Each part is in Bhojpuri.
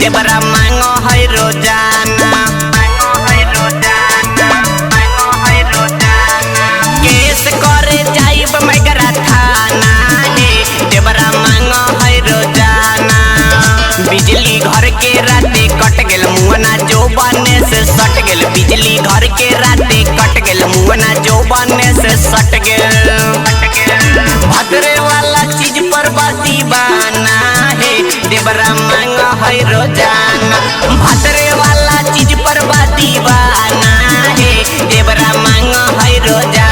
देवरा मांगो है रोजाना। केस करे जाइब मैगरा थाना हे देवरा मांगो है रोजाना। बिजली घर के राते कट गेल मुहना जो बने से सट गेल। बिजली घर के राते कट गेल मुहना जो बने से सट गेल। भद्रे वाला चीज पर बाती बाना है देवरा मांगा है रोजाना। भद्रे वाला चीज पर बाती बाना है देवरा मांगा है रोजाना।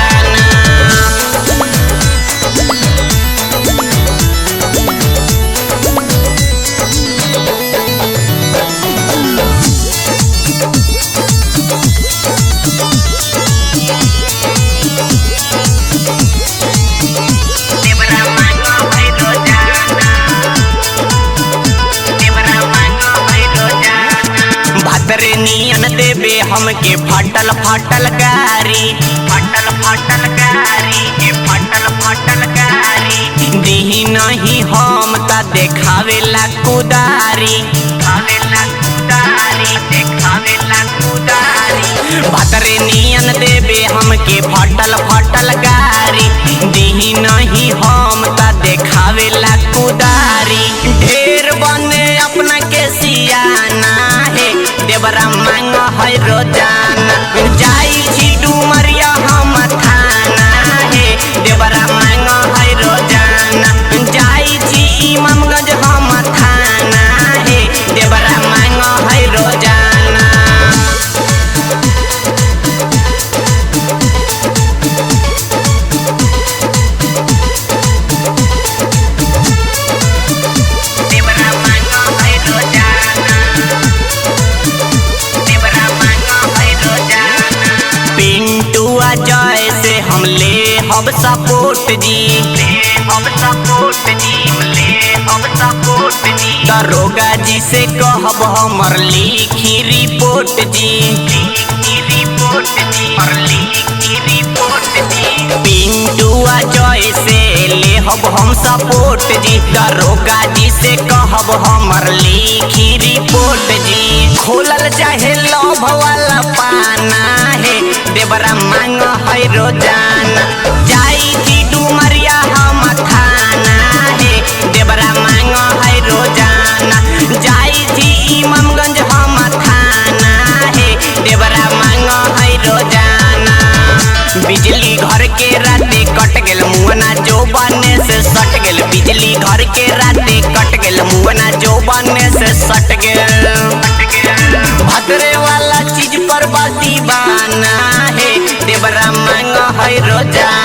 नियन देवे हमके फटल फटल गारी। फटल फटल गारी के फटल फटल गारी। दिही नहीं हम ता देखावेला कुदारी। खावेला कुदारी देखावेला कुदारी। भतरे नियन देवे हमके फटल फटल गारी। दिही नहीं हम ता देखावेला कुदारी। ढेर बने अपना के सियाना है देवरा मांगा है रोजाना। जाई छी डुमरिया हम थाना है देवरा मांगा है रोजाना। जाई छी इमामगंज हम थाना है देवरा मांगा है रोजाना। जय से हम ले हम सपोर्ट जी। हम सपोर्ट जी ले हम सपोर्ट जी। दरोगा जी से कहब हमर लिखी रिपोर्ट जी। लिखी रिपोर्ट जी और लिखी रिपोर्ट जी। पिंटुआ जय से ले हम सपोर्ट जी। दरोगा जी से कहब हमर लिखी रिपोर्ट जी। खोलल चाहे लव वाला पाना है देवरा मांग है रोजाना। जाई छी डुमरिया हम थाना है देवरा मांग है रोजाना। जाई छी इमामगंज हम थाना है देवरा मांग है रोजाना। बिजली घर के राते कट गेल मुहना जो बने से सट गेल। बिजली घर के राते कट गेल मुहना जो बने से सट गेल। भद्रे वाला चीज पर बाती बाना है देवरा मांगा है रोजाना।